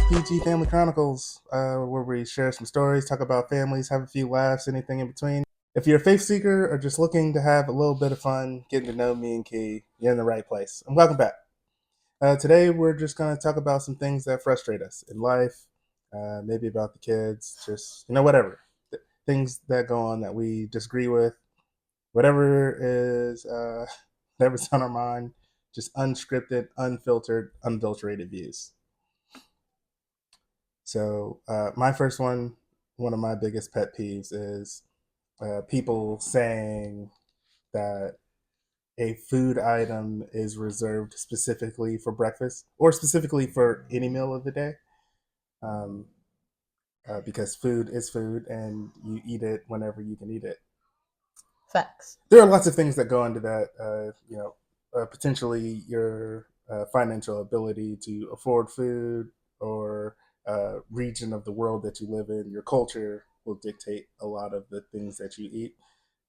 PG Family Chronicles, where we share some stories, talk about families, have a few laughs, anything in between. If you're a faith seeker or just looking to have a little bit of fun getting to know me and Key, you're in the right place. And welcome back. Today, we're just going to talk about some things that frustrate us in life, maybe about the kids, just, whatever. Things that go on that we disagree with, whatever is, whatever's on our mind, just unscripted, unfiltered, unadulterated views. So my first one of my biggest pet peeves is people saying that a food item is reserved specifically for breakfast or specifically for any meal of the day, um, because food is food and you eat it whenever you can eat it. Facts. There are lots of things that go into that. Potentially your financial ability to afford food or region of the world that you live in, your culture will dictate a lot of the things that you eat.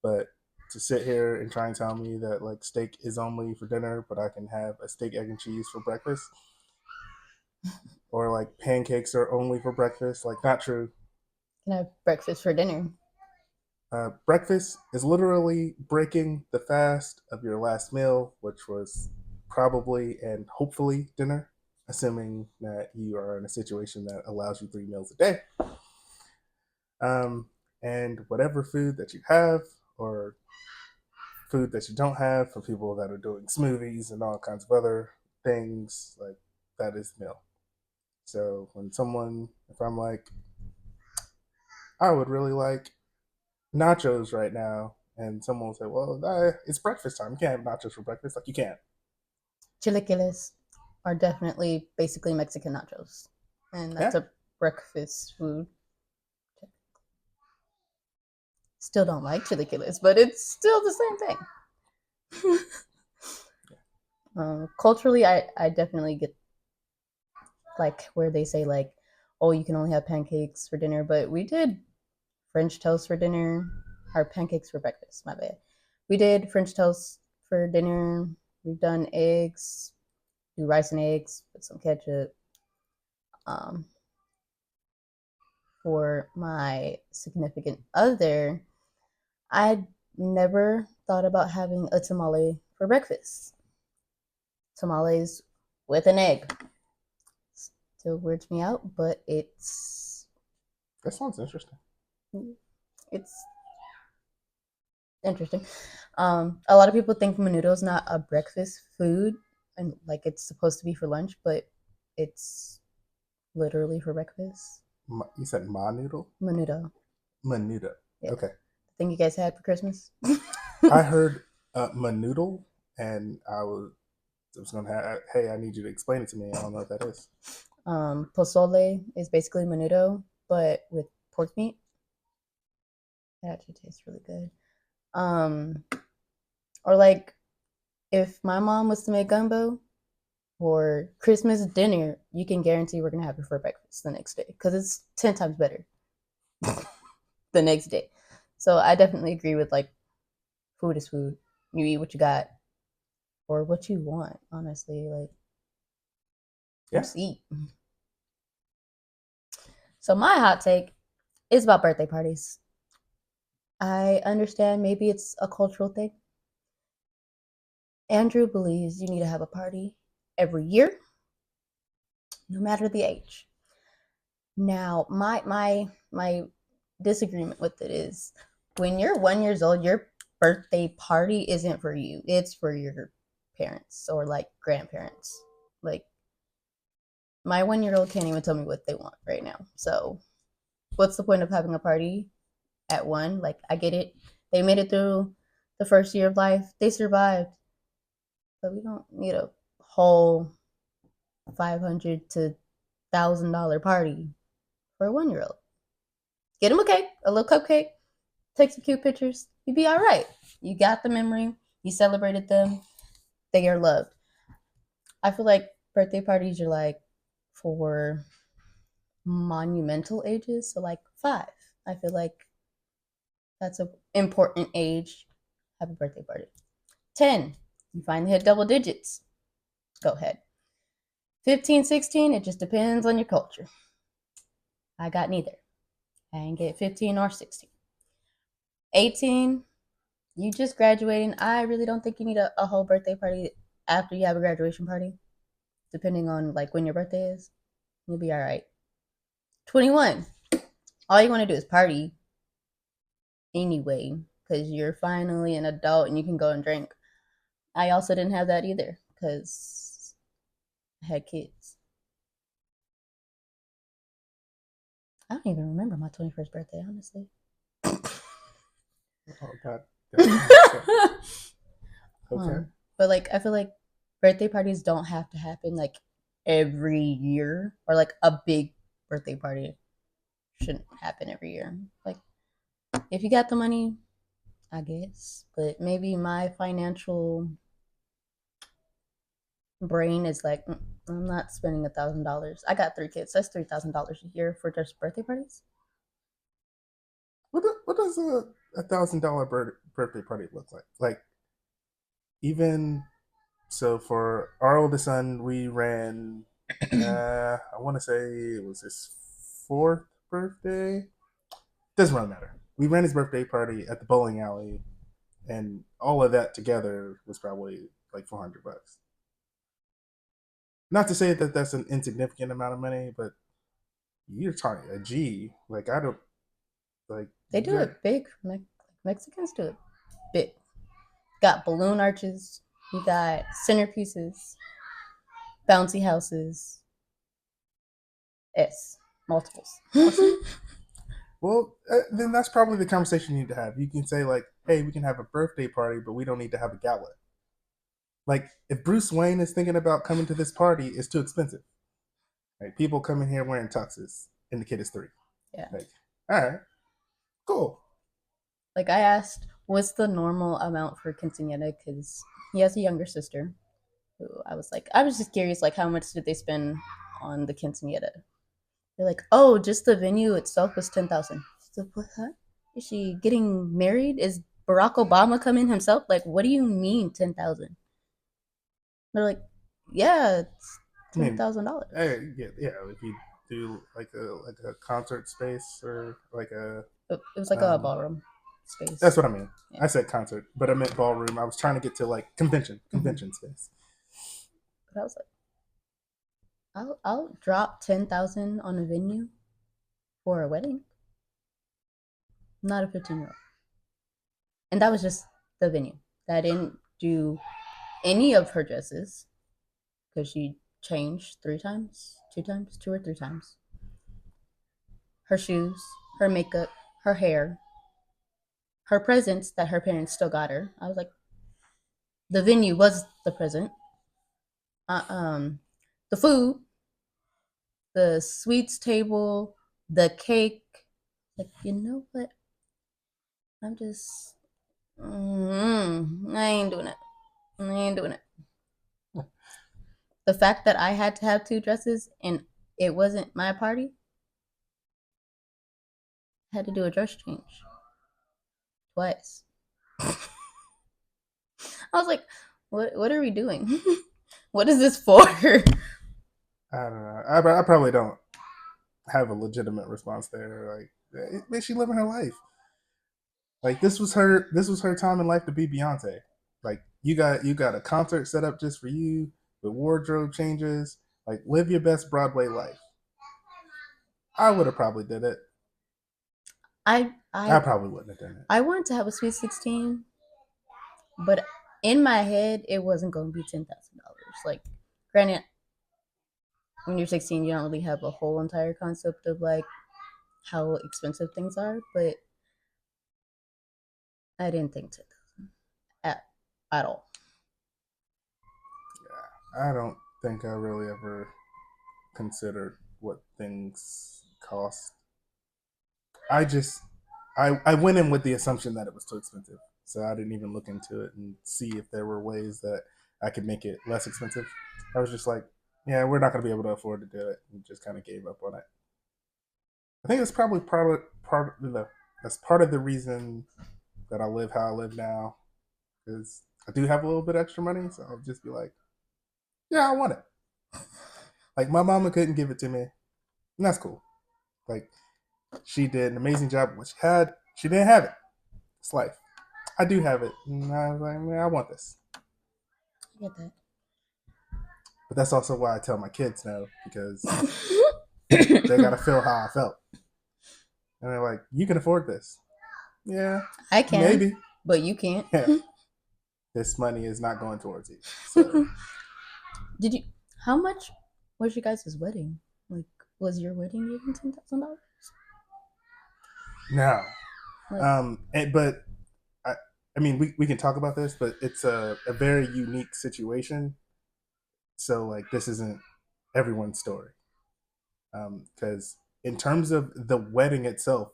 But to sit here and try and tell me that like steak is only for dinner, but I can have a steak, egg, and cheese for breakfast, or like pancakes are only for breakfast, like not true. Can I have breakfast for dinner? Breakfast is literally breaking the fast of your last meal, which was probably and hopefully dinner, assuming that you are in a situation that allows you 3 meals a day. And whatever food that you have, or food that you don't have, for people that are doing smoothies and all kinds of other things, like that is the meal. So if I'm like, I would really like nachos right now, and someone will say, "Well, it's breakfast time. You can't have nachos for breakfast." Like you can't. Chilaquiles are definitely basically Mexican nachos, and that's Yeah, a breakfast food. Still don't like chilaquiles, but it's still the same thing. Culturally, I definitely get like where they say like, oh, you can only have pancakes for dinner, but we did French toast for dinner, or pancakes for breakfast. My bad. We did French toast for dinner. We've done eggs, do rice and eggs with some ketchup. Um, for my significant other, I never thought about having a tamale for breakfast. Tamales with an egg. Still weirds me out, but that sounds interesting. it's interesting. A lot of people think menudo is not a breakfast food and like it's supposed to be for lunch, but it's literally for breakfast. You said ma noodle, Menudo, menudo. yeah. Okay, The thing you guys had for Christmas. I heard manoodle, and I was gonna have. Hey, I need you to explain it to me. I don't know what that is. Pozole is basically menudo, but with pork meat. It actually tastes really good. Um, or like if my mom was to make gumbo for Christmas dinner, you can guarantee we're gonna have it for breakfast the next day because it's 10 times better the next day. So I definitely agree with like food is food. You eat what you got or what you want. Honestly, like Yeah, just eat. So my hot take is about birthday parties. I understand maybe it's a cultural thing. Andrew believes you need to have a party every year, no matter the age. Now, my disagreement with it is when you're 1 years old, your birthday party isn't for you. It's for your parents or like grandparents. Like my 1 year old can't even tell me what they want right now. So what's the point of having a party at one? Like I get it. They made it through the first year of life. They survived. But we don't need a whole $500 to $1,000 party for a 1 year old. Get him a cake, a little cupcake, take some cute pictures. You'd be all right. You got the memory. You celebrated them. They are loved. I feel like birthday parties are like for monumental ages. So like 5. I feel like that's an important age. Have a birthday party. 10. You finally hit double digits. Go ahead. 15, 16, it just depends on your culture. I got neither. I ain't get 15 or 16. 18, you just graduating. I really don't think you need a whole birthday party after you have a graduation party, depending on like when your birthday is. You'll be all right. 21, all you want to do is party anyway, because you're finally an adult and you can go and drink. I also didn't have that either because I had kids. I don't even remember my 21st birthday, honestly. Oh, God. Okay. But like, I feel like birthday parties don't have to happen like every year, or like a big birthday party shouldn't happen every year. Like, if you got the money, I guess, but maybe my financial brain is like, I'm not spending $1,000. I got 3 kids. That's $3,000 a year for just birthday parties. What does a $1,000 birthday party look like? Like, even so, for our oldest son, we ran. I want to say it was his fourth birthday. Doesn't really matter. We ran his birthday party at the bowling alley, and all of that together was probably like $400. Not to say that that's an insignificant amount of money, but you're talking a G. Like, I don't like They you do got. it big. Mexicans do it big. Got balloon arches. You got centerpieces, bouncy houses. S multiples. I see. Well, then that's probably the conversation you need to have. You can say like, "Hey, we can have a birthday party, but we don't need to have a gala." Like, if Bruce Wayne is thinking about coming to this party, it's too expensive. Like, people come in here wearing tuxes, and the kid is 3. Yeah. Like, all right, cool. Like, I asked, what's the normal amount for quinceanera? Because he has a younger sister. Who I was like, I was just curious, like, how much did they spend on the quinceanera? They're like, oh, just the venue itself was 10,000. So what? Huh? Is she getting married? Is Barack Obama coming himself? Like, what do you mean 10,000? They're like, yeah, it's I mean, $10,000. yeah. If you do like a concert space or like a It was like a um, ballroom space. that's what I mean. Yeah. I said concert, but I meant ballroom. I was trying to get to like convention, Mm-hmm. convention space. But I was like, I'll drop 10,000 on a venue for a wedding, not a 15-year-old. And that was just the venue. I didn't do any of her dresses because she changed 3 times, 2 times, 2 or 3 times. Her shoes, her makeup, her hair, her presents that her parents still got her. I was like, the venue was the present. Uh, um, the food, the sweets table, the cake. Like, you know what? I'm just, I ain't doing it. I ain't doing it. The fact that I had to have 2 dresses and it wasn't my party, I had to do a dress change twice. I was like, what are we doing? What is this for? I don't know. I probably don't have a legitimate response there. Like, man, she living her life. Like, this was her time in life to be Beyonce. Like, you got a concert set up just for you with wardrobe changes. Like, live your best Broadway life. I would have probably did it. I I I probably wouldn't have done it. I wanted to have a sweet 16, but in my head it wasn't going to be $10,000. Like, granted, when you're 16, you don't really have a whole entire concept of like how expensive things are, but I didn't think 10,000 at all. Yeah, I don't think I really ever considered what things cost. I went in with the assumption that it was too expensive, so I didn't even look into it and see if there were ways that I could make it less expensive. I was just like, yeah, we're not going to be able to afford to do it, and just kind of gave up on it. I think that's probably that's part of the reason that I live how I live now, because I do have a little bit extra money, so I'll just be like, yeah, I want it. Like my mama couldn't give it to me, and that's cool. Like she did an amazing job. What she had, she didn't have it. It's life. I do have it, and I was like, man, I want this. I get But that's also why I tell my kids no because they gotta that. feel how I felt, and they're like, you can afford this. Yeah, I can, maybe. but you can't. Yeah, this money is not going towards you. So Did you? How much was your guys' wedding? Like, was your wedding even $10,000? no, Like, but I, I mean, we can talk about this, but it's a very unique situation. So like, this isn't everyone's story because in terms of the wedding itself,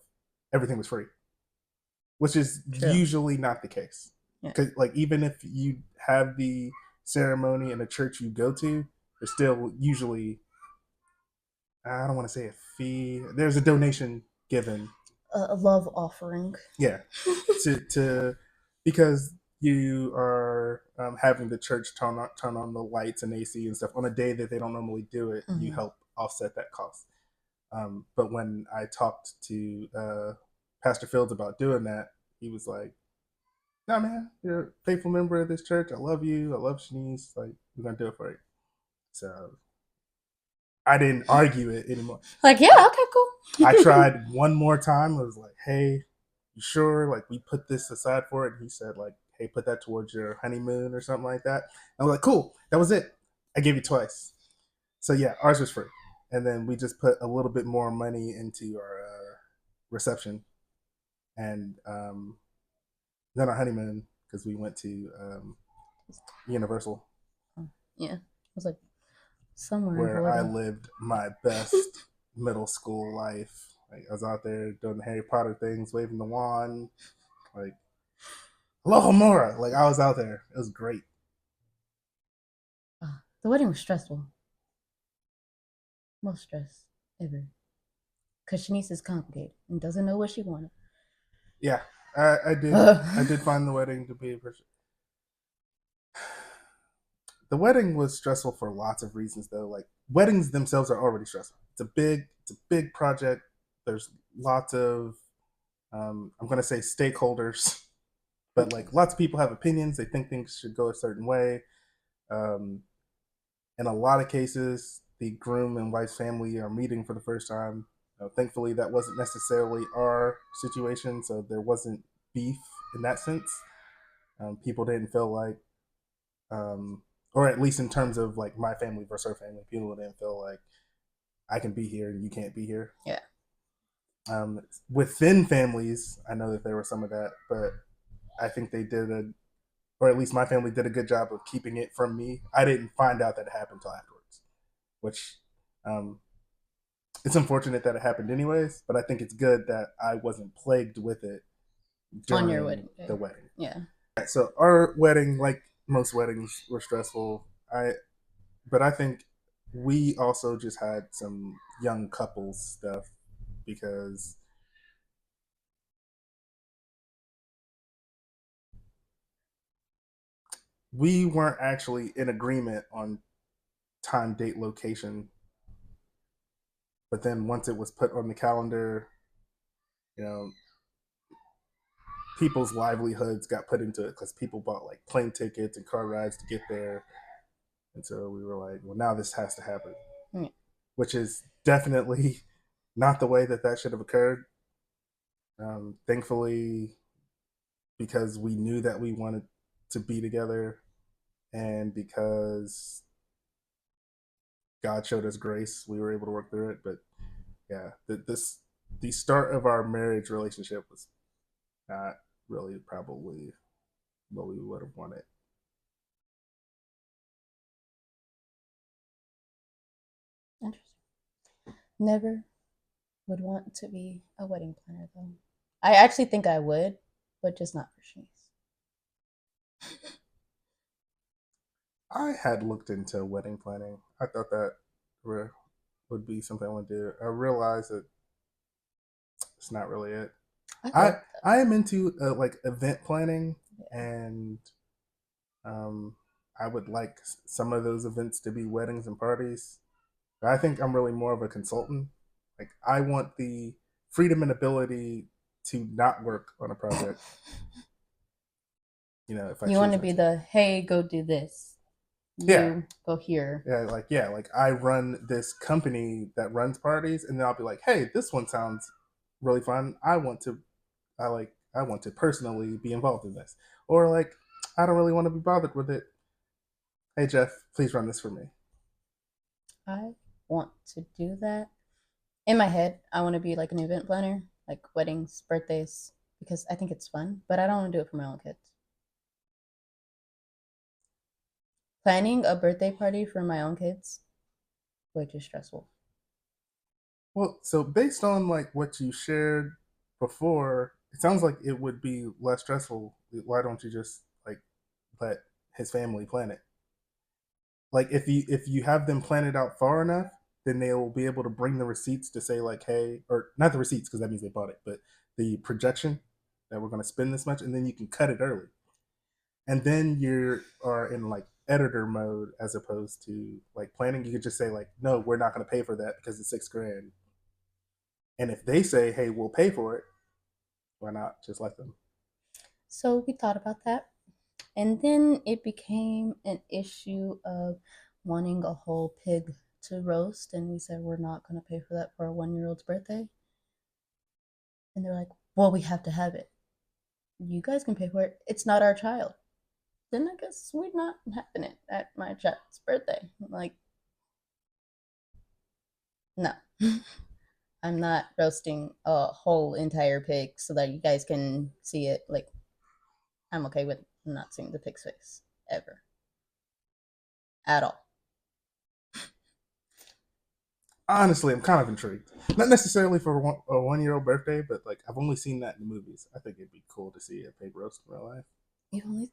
everything was free, which is true. usually not the case. Yeah. Because like, even if you have the ceremony in a church you go to, there's still usually, I don't want to say a fee. There's a donation given. A love offering. Yeah, to because you are having the church turn on the lights and AC and stuff on a day that they don't normally do it. You Mm-hmm. help offset that cost. But when I talked to Pastor Fields about doing that, he was like, "No, man, you're a faithful member of this church. I love you. I love Shanice. Like, we're gonna do it for you." So I didn't argue it anymore. Like, yeah, okay, I cool. tried one more time. I was like, "Hey, you sure? Like, we put this aside for it." And he said, "Like, hey, put that towards your honeymoon or something like that." I was like, "Cool, that was it. I gave you twice." So yeah, ours was free, and then we just put a little bit more money into our reception, and then our honeymoon because we went to Universal, Yeah, it was like somewhere in where I Florida. lived my best middle school life. Like I was out there doing the Harry Potter things, waving the wand, like Lohomora. Like I was out there. It was great. The wedding was stressful. Most stress ever. Because Shanice is complicated and doesn't know what she wanted. Yeah, I did. I did find the wedding to be a the wedding was stressful for lots of reasons though. Like weddings themselves are already stressful. It's a big project. There's lots of I'm gonna say stakeholders, but like lots of people have opinions. They think things should go a certain way. Um, in a lot of cases, the groom and wife's family are meeting for the first time. Thankfully, that wasn't necessarily our situation, so there wasn't beef in that sense. People didn't feel like, um, or at least in terms of like my family versus her family, people didn't feel like I can be here and you can't be here. Yeah. Within families, I know that there was some of that, but I think they did or at least my family did a good job of keeping it from me. I didn't find out that it happened until afterwards, which um, it's unfortunate that it happened anyways. But I think it's good that I wasn't plagued with it On your during wedding day. the wedding. Yeah. So our wedding, like most weddings, were stressful. But I think we also just had some young couples stuff because we weren't actually in agreement on time, date, location. But then once it was put on the calendar, you know, people's livelihoods got put into it because people bought like plane tickets and car rides to get there. And so we were like, well, now this has to happen, Yeah. which is definitely not the way that that should have occurred. Thankfully, because we knew that we wanted to be together and because God showed us grace, we were able to work through it. But yeah, the start of our marriage relationship was not really probably what we would have wanted. Interesting. Never would want to be a wedding planner though. I actually think I would, but just not for Shanice. I had looked into wedding planning. I thought that would be something I would do. I realized that it's not really it. I I love that. I am into like event planning, Yeah. and um, I would like some of those events to be weddings and parties. I think I'm really more of a consultant. Like I want the freedom and ability to not work on a project, if I You want choose to not be to. the hey, go do this. Yeah. You go here. Like I run this company that runs parties, and then I'll be like, hey, this one sounds really fun. I want to personally be involved in this, or like I don't really want to be bothered with it. Hey Jeff, please run this for me. I want to do that. In my head, I want to be like an event planner, like weddings, birthdays, because I think it's fun, but I don't want to do it for my own kids. Planning a birthday party for my own kids, way too stressful. Well, so based on like what you shared before, it sounds like it would be less stressful. Why don't you just like let his family plan it? Like if you have them plan it out far enough, then they'll be able to bring the receipts to say like, hey, or not the receipts because that means they bought it, but the projection that we're going to spend this much, and then you can cut it early, and then you are in like editor mode as opposed to like planning. You could just say like, no, we're not going to pay for that because it's 6 grand, and if they say, hey, we'll pay for it, why not just let them? So we thought about that. And then it became an issue of wanting a whole pig to roast. And we said, we're not going to pay for that for a 1 year old's birthday. And they're like, well, we have to have it. You guys can pay for it. It's not our child. Then I guess we're not having it at my child's birthday. Like, no. I'm not roasting a whole entire pig so that you guys can see it. Like, I'm okay with not seeing the pig's face ever. At all. Honestly, I'm kind of intrigued. Not necessarily for a 1 year old birthday, but like I've only seen that in the movies. I think it'd be cool to see a pig roast in real life. You only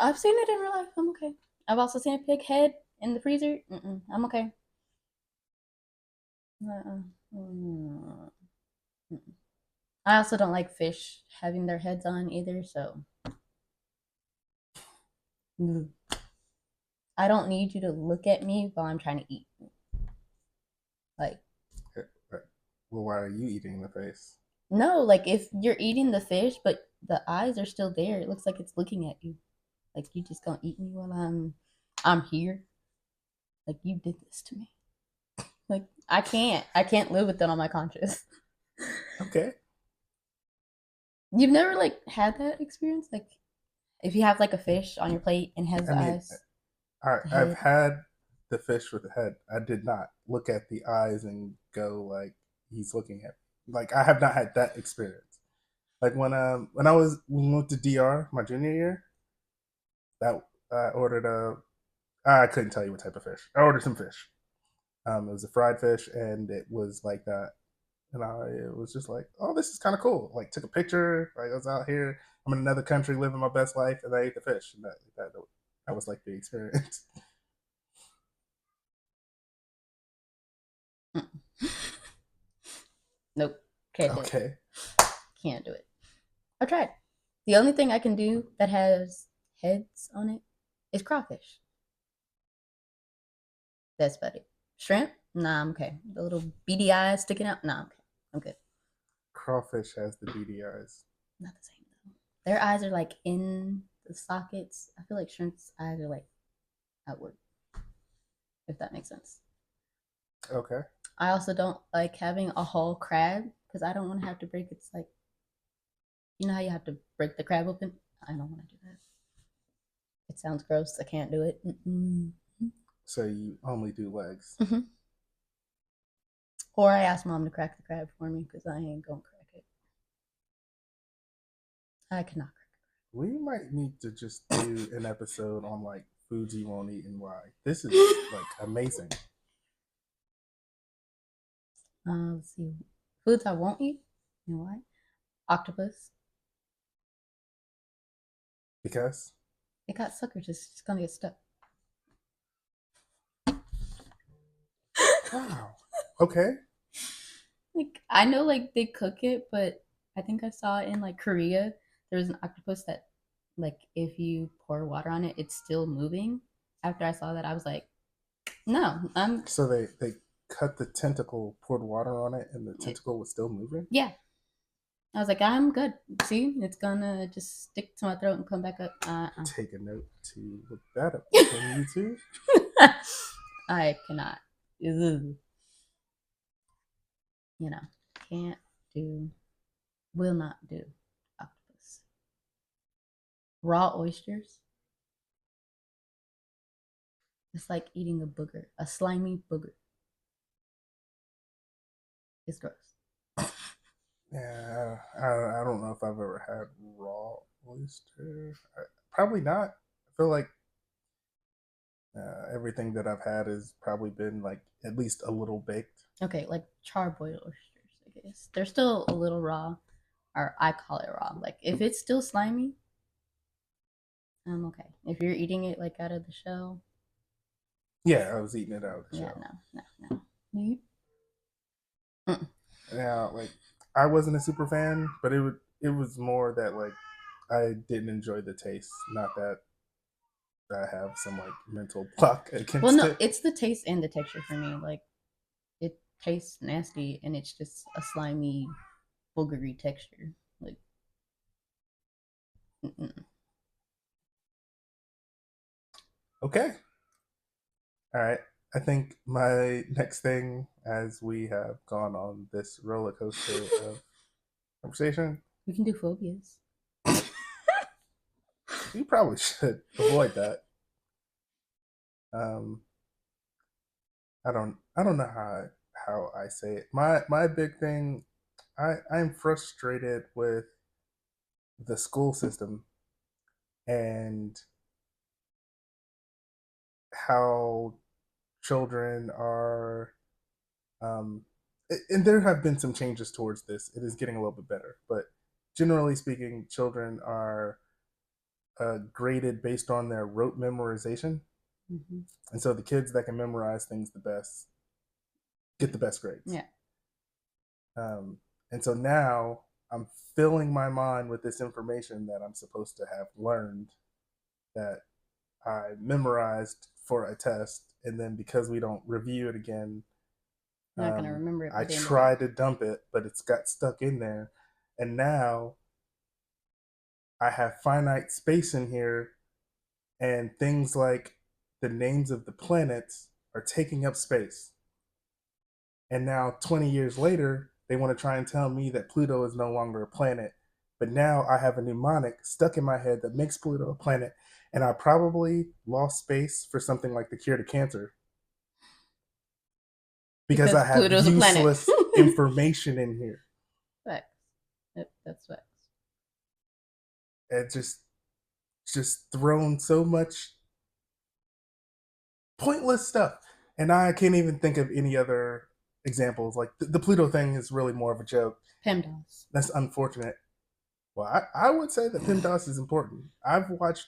I've seen it in real life. I'm okay. I've also seen a pig head in the freezer. I'm okay. Uh-uh. Mm. I also don't like fish having their heads on either, so mm. I don't need you to look at me while I'm trying to eat. Like, Well, why are you eating the face? no, like if you're eating the fish, but the eyes are still there, it looks like it's looking at you. Like you just gonna eat me while I'm here. Like you did this to me. Like I can't live with that on my conscience. Okay. You've never like had that experience? Like if you have like a fish on your plate and has I the mean, eyes, the I've head. had the fish with the head. I did not look at the eyes and go like he's looking at me. Like I have not had that experience. Like when we went to DR my junior year, that I ordered a I couldn't tell you what type of fish. I ordered some fish. It was a fried fish, and it was like that. And it was just like, oh, this is kind of cool. Like, took a picture. Like, I was out here. I'm in another country living my best life, and I ate the fish. And that was like the experience. Mm. Nope, can't do it. Okay. Can't do it. I tried. The only thing I can do that has heads on it is crawfish. That's about it. Shrimp? Nah, I'm okay. The little beady eyes sticking out? Nah, I'm okay. I'm good. Crawfish has the beady eyes. Not the same though. Their eyes are like in the sockets. I feel like shrimp's eyes are like outward, if that makes sense. Okay. I also don't like having a whole crab because I don't want to have to break its like you know how you have to break the crab open? I don't want to do that. It sounds gross. I can't do it. So you only do legs. Mm-hmm. Or I ask mom to crack the crab for me because I ain't gonna crack it. I cannot crack We might need to just do an episode on like foods you won't eat and why. This is it. like amazing Let's see. Foods I won't eat. You know why? Octopus. because It got suckers. It's gonna get stuck. wow. Okay. Like I know like they cook it, but I think I saw in like Korea there was an octopus that like if you pour water on it, it's still moving. After I saw that, I was like, no, I'm So they cut the tentacle, poured water on it, and the It, tentacle was still moving? yeah, I was like, I'm good. See, it's gonna just stick to my throat and come back up. Take a note to look that up on YouTube. I cannot. Ugh. You know, can't do, will not do octopus. Raw oysters. It's like eating a booger, a slimy booger. It's gross. Yeah, I don't know if I've ever had raw oyster. Probably not. I feel like everything that I've had has probably been like at least a little baked. Okay, like charboiled oysters, I guess. They're still a little raw, or I call it raw. Like if it's still slimy, I'm okay. If you're eating it like out of the shell, Yeah, I was eating it out of the yeah, shell. no. You? Mm. Now, like I wasn't a super fan, but it was more that like I didn't enjoy the taste, not that I have some like mental block Well, against no, it. it's the taste and the texture for me. Like it tastes nasty, and it's just a slimy, boogery texture. Like, mm-mm. Okay, all right. I think my next thing, as we have gone on this roller coaster of conversation, We can do phobias. we probably should avoid that. Um, I don't know how I say it. My big thing, I'm frustrated with the school system and how children are um and there have been some changes towards this. It is getting a little bit better, but generally speaking, children are graded based on their rote memorization, Mm-hmm. and so the kids that can memorize things the best get the best grades. Yeah, Um, and so now I'm filling my mind with this information that I'm supposed to have learned, that I memorized for a test, and then because we don't review it again, you're not gonna um, remember it I by the end of the year. tried to dump it, but it's got stuck in there, and now I have finite space in here, and things like the names of the planets are taking up space. And now, 20 years later, they want to try and tell me that Pluto is no longer a planet. But now I have a mnemonic stuck in my head that makes Pluto a planet. And I probably lost space for something like the cure to cancer because Because I have Pluto's a planet. useless information in here. Facts. Yep, that's facts. It just thrown so much pointless stuff. And I can't even think of any other examples. Like the Pluto thing is really more of a joke. PEMDAS. That's unfortunate. Well, I would say that PEMDAS is important. I've watched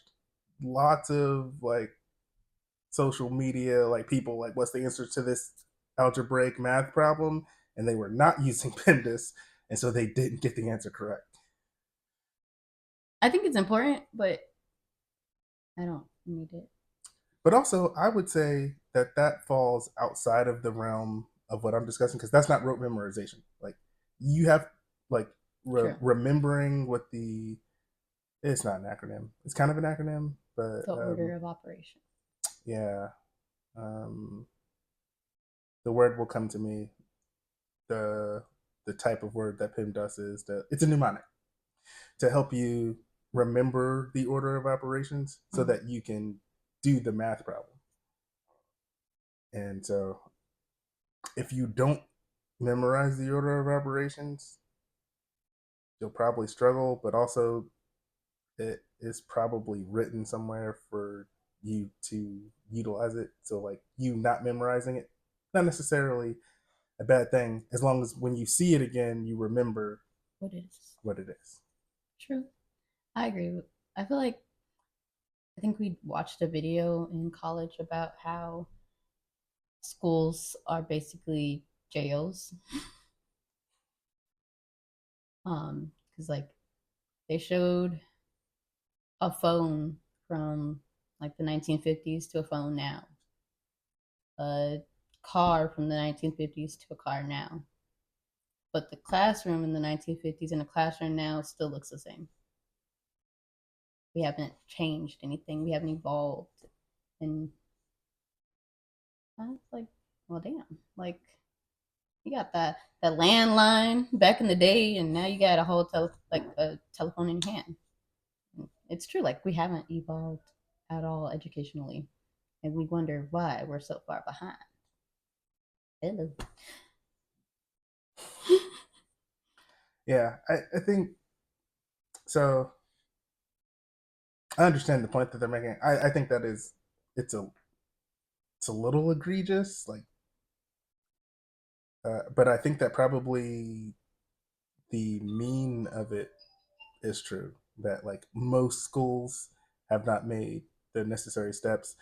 lots of like social media, like people like, what's the answer to this algebraic math problem? And they were not using PEMDAS, and so they didn't get the answer correct. I think it's important, but I don't need it. But also, I would say that that falls outside of the realm of what I'm discussing because that's not rote memorization. Like you have like True. remembering what the it's not an acronym. It's kind of an acronym, but The order of operation. yeah, um, the word will come to me. The the type of word that PIMDUS is. It's a mnemonic to help you remember the order of operations so Mm-hmm. that you can do the math problem. And so if you don't memorize the order of operations, you'll probably struggle, but also it is probably written somewhere for you to utilize it. So like you not memorizing it, not necessarily a bad thing, as long as when you see it again, you remember What is? what it is. True. I agree. I feel like I think we watched a video in college about how schools are basically jails. Because like they showed a phone from like the 1950s to a phone now, a car from the 1950s to a car now, but the classroom in the 1950s and the classroom now still looks the same. We haven't changed anything. We haven't evolved, and I was like, well, damn, like you got that landline back in the day, and now you got a whole like a telephone in your hand. It's true, like we haven't evolved at all educationally, and we wonder why we're so far behind. Hello. Yeah, I think so. I understand the point that they're making. I think that is it's a it's a little egregious, like, but I think that probably the mean of it is true. That like most schools have not made the necessary steps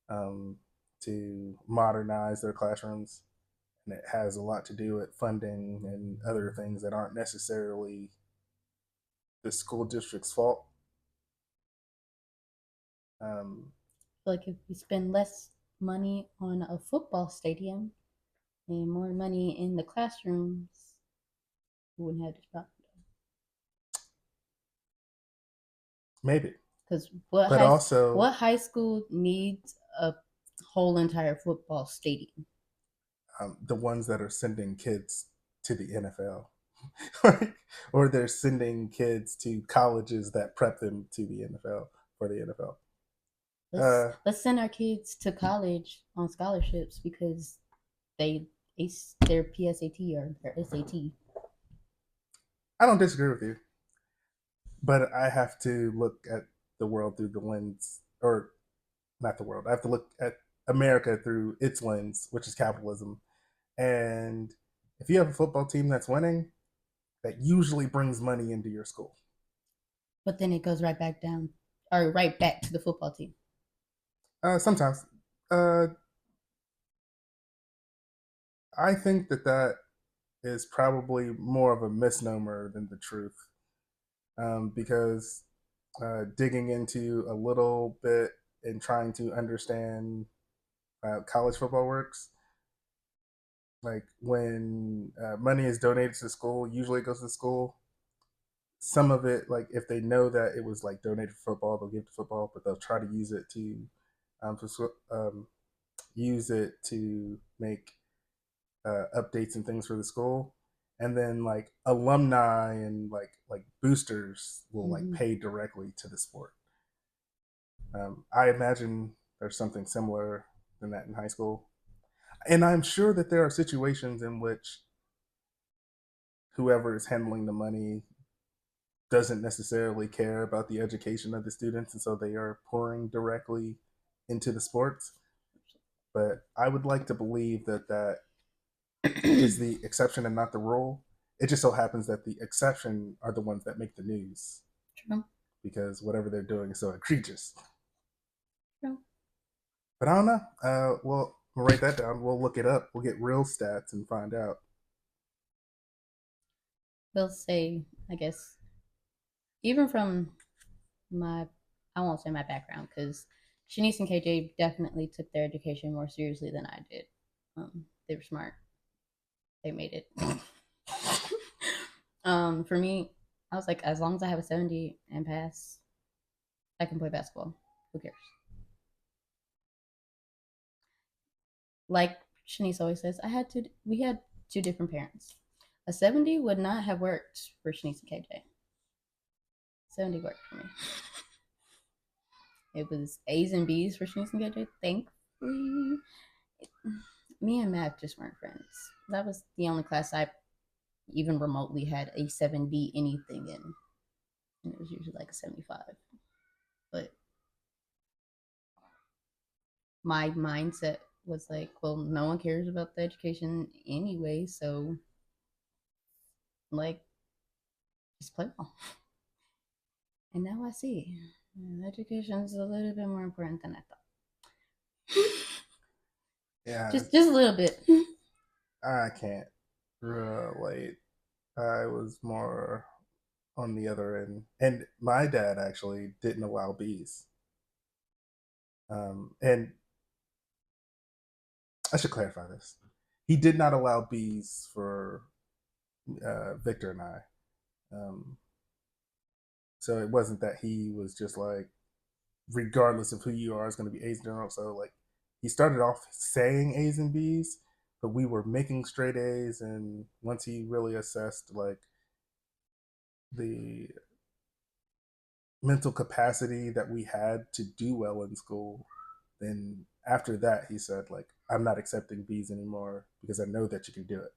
um, to modernize their classrooms, and it has a lot to do with funding and other things that aren't necessarily the school district's fault. Um, Like if we spend less money on a football stadium and more money in the classrooms, we wouldn't have this problem. Maybe, Because but also what high school needs a whole entire football stadium? the ones that are sending kids to the NFL, or they're sending kids to colleges that prep them to the NFL for the NFL. Let's send our kids to college on scholarships because they ace their PSAT or their SAT. I don't disagree with you, but I have to look at the world through the lens, or not the world. I have to look at America through its lens, which is capitalism. And if you have a football team that's winning, that usually brings money into your school. But then it goes right back down or right back to the football team. Sometimes, uh, I think that that is probably more of a misnomer than the truth, because digging into a little bit and trying to understand college football works, like when money is donated to the school, usually it goes to the school. Some of it, like if they know that it was like donated for football, they'll give it to football, but they'll try to use it to um, use it to make updates and things for the school. And then like alumni and like boosters will like Mm-hmm. pay directly to the sport. I imagine there's something similar than that in high school, and I'm sure that there are situations in which whoever is handling the money doesn't necessarily care about the education of the students, and so they are pouring directly into the sports. But I would like to believe that that is the exception and not the rule. It just so happens that the exception are the ones that make the news True. because whatever they're doing is so egregious. True. But I don't know. We'll write that down. We'll look it up. We'll get real stats and find out. We'll say, I guess, even from my, I won't say my background because Shanice and KJ definitely took their education more seriously than I did. They were smart. They made it. For me, I was like, as long as I have a 70 and pass, I can play basketball. Who cares? Like Shanice always says, we had two different parents. A 70 would not have worked for Shanice and KJ. 70 worked for me. It was A's and B's for Shanice and KJ. Thankfully, me and Matt just weren't friends. That was the only class I even remotely had a 7B anything in. And it was usually like a 75. But my mindset was like, well, no one cares about the education anyway, so like just play ball. And now I see education is a little bit more important than I thought. Yeah, Just a little bit. I can't relate. I was more on the other end, and my dad actually didn't allow bees. And I should clarify this. He did not allow bees for Victor and I. Um, so it wasn't that he was just like, regardless of who you are, it's going to be A's in general. So like, he started off saying A's and B's, but we were making straight A's, and once he really assessed like the mental capacity that we had to do well in school, then after that he said like, I'm not accepting B's anymore because I know that you can do it.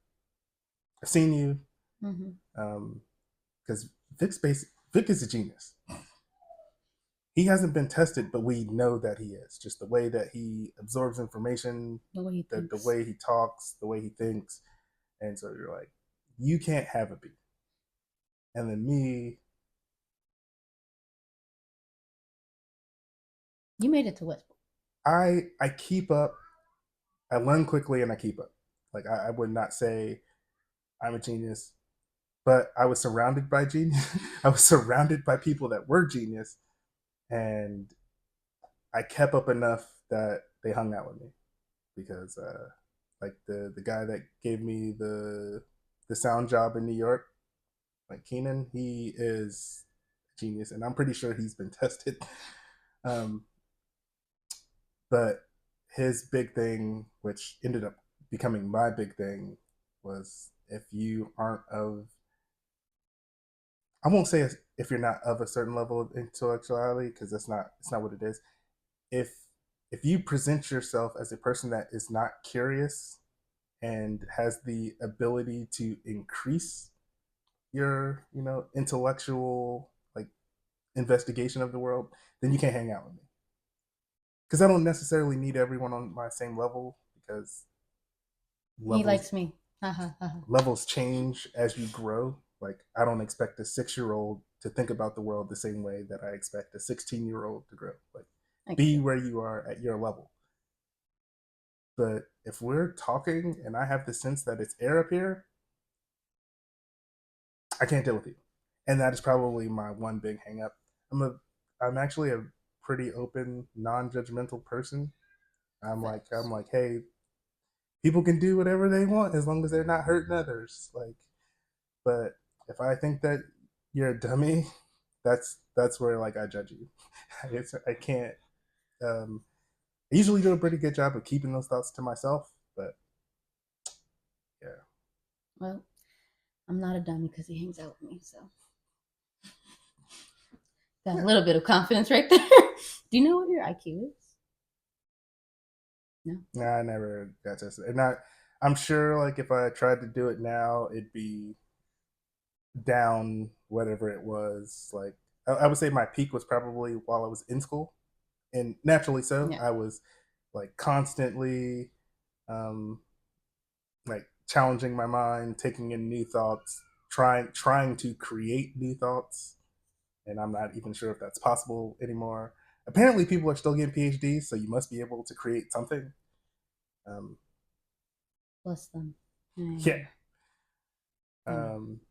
I've seen you. Mm-hmm. Um, because Vic is a genius. He hasn't been tested, but we know that he is. Just the way that he absorbs information, The way he the thinks. way he talks, the way he thinks, and so you're like, you can't have a B. And then me, You made it to Westport. I keep up. I learn quickly and I keep up. Like I would not say I'm a genius, but I was surrounded by genius. I was surrounded by people that were genius, and I kept up enough that they hung out with me because like the guy that gave me the sound job in New York, like Keenan, he is a genius, and I'm pretty sure he's been tested. Um, but his big thing, which ended up becoming my big thing, was if you aren't of, I won't say if you're not of a certain level of intellectuality, because that's not, it's not what it is. If if you present yourself as a person that is not curious and has the ability to increase your, intellectual like investigation of the world, then you can't hang out with me. Because I don't necessarily need everyone on my same level, because He levels likes me. Ha ha ha. levels change as you grow. Like I don't expect a 6 year old to think about the world the same way that I expect a 16-year-old to grow. Like I get be it. where you are at your level. But if we're talking and I have the sense that it's air up here, I can't deal with you. And that is probably my one big hang up. I'm actually a pretty open, non-judgmental person. I'm Facts. like, hey, people can do whatever they want as long as they're not hurting others. Like, but if I think that you're a dummy, that's where like I judge you. I can't. Um, I usually do a pretty good job of keeping those thoughts to myself, but yeah, Well, I'm not a dummy because he hangs out with me, so got a yeah. little bit of confidence right there. Do you know what your IQ is? No. Nah, I never got tested, and I'm sure like if I tried to do it now, it'd be down whatever it was. Like I would say my peak was probably while I was in school, and naturally so. Yeah. I was like constantly um, like challenging my mind, taking in new thoughts, trying to create new thoughts, and I'm not even sure if that's possible anymore. Apparently, people are still getting PhDs, so you must be able to create something. Um, Bless them. yeah, I know. um,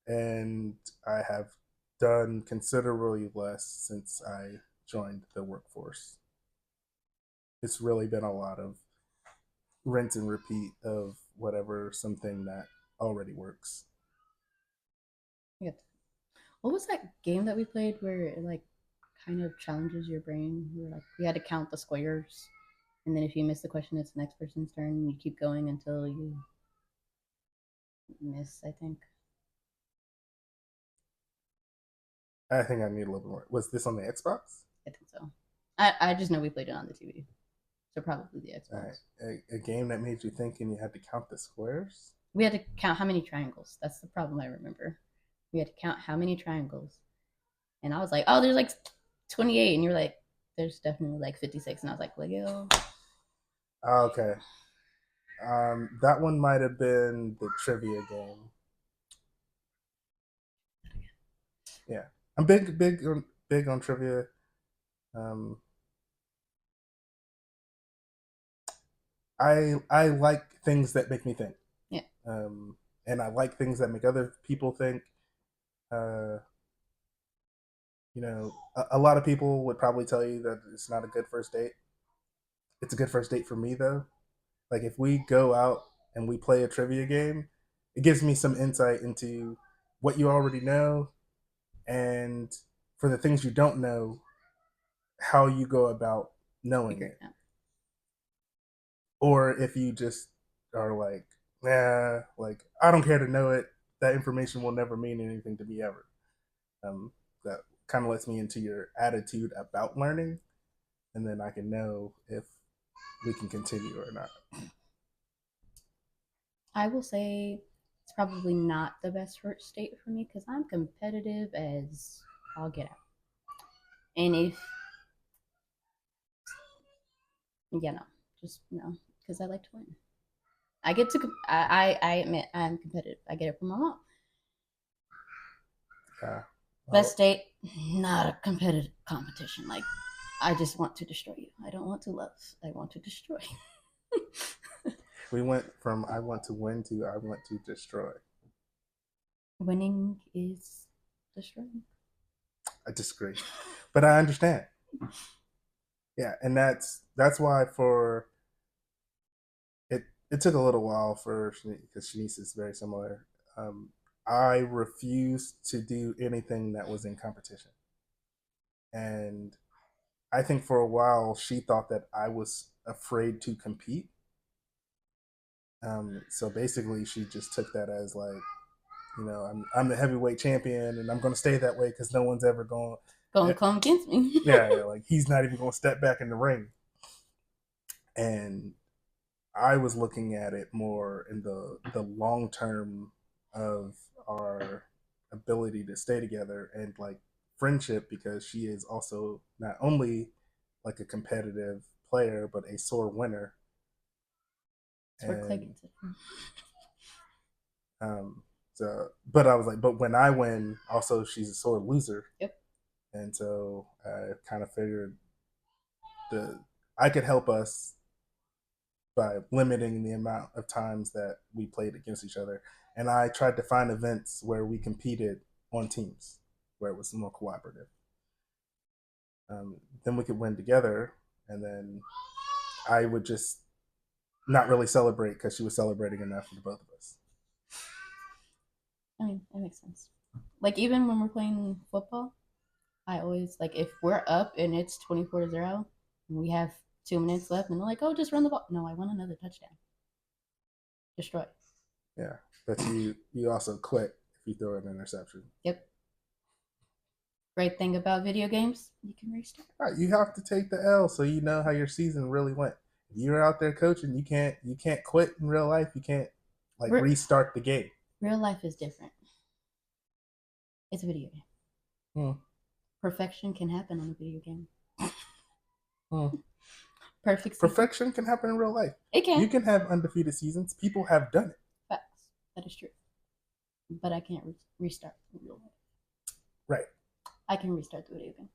and I have done considerably less since I joined the workforce. It's really been a lot of rinse and repeat of whatever something that already works. I get that. What was that game that we played where it like kind of challenges your brain? We were like we had to count the squares, and then if you miss the question, it's the next person's turn, and you keep going until you miss. I think. I think I need a little bit more. Was this on the Xbox? I think so. I just know we played it on the TV, so probably the All right. Xbox. A game that made you think and you had to count the squares? We had to count how many triangles. That's the problem I remember. We had to count how many triangles, and I was like, "Oh, there's like 28," and you're like, "There's definitely like 56," and I was like, "Lego." Okay. That one might have been the trivia game. Yeah. I'm big on trivia. Um, I like things that make me think. Yeah, Um, and I like things that make other people think. Uh, a lot of people would probably tell you that it's not a good first date. It's a good first date for me though. Like if we go out and we play a trivia game, it gives me some insight into what you already know, and for the things you don't know, how you go about knowing Figure it. it out. Or if you just are like, nah, like I don't care to know it. That information will never mean anything to me ever. That kind of lets me into your attitude about learning, and then I can know if we can continue or not. I will say it's probably not the best first date for me because I'm competitive as I'll get out. And if, yeah, no, just no, because I like to win. I get to, I admit I'm competitive. I get it from my mom. Yeah. Best Well, date, not a competitive competition. Like, I just want to destroy you. I don't want to love. I want to destroy. we went from I want to win to I want to destroy. Winning is destroying. I disagree, but I understand. Yeah, and that's why for it it took a little while for because Shanice is very similar. Um, I refused to do anything that was in competition, and I think for a while she thought that I was afraid to compete. So basically, she just took that as like, I'm the heavyweight champion, and I'm going to stay that way because no one's ever going. Gonna come against me. Yeah, like he's not even going to step back in the ring. And I was looking at it more in the long term of our ability to stay together and like friendship, because she is also not only like a competitive player but a sore winner. It's where Clay And gets it. um so but I was like, but when I win also she's a sore loser. Yep. And so I kind of figured the I could help us by limiting the amount of times that we played against each other. And I tried to find events where we competed on teams, where it was more cooperative. Then we could win together, and then I would just not really celebrate because she was celebrating enough for the both of us. I mean, that makes sense. Like even when we're playing football, I always like if we're up and it's 24-0, and we have 2 minutes left, and they're like, "Oh, just run the ball." No, I want another touchdown. Destroy. Yeah, but you also quit if you throw an interception. Yep. Great thing about video games, you can restart. Right, you have to take the L so you know how your season really went. If you're out there coaching, you can't quit in real life. You can't like Re- restart the game. Real life is different. It's a video game. Hmm. Perfection can happen on a video game. Hmm. Perfect season. Perfection can happen in real life. It You can. can have undefeated seasons. People have done it. Facts. That is true. But I can't restart real life. Right. I can restart the video game.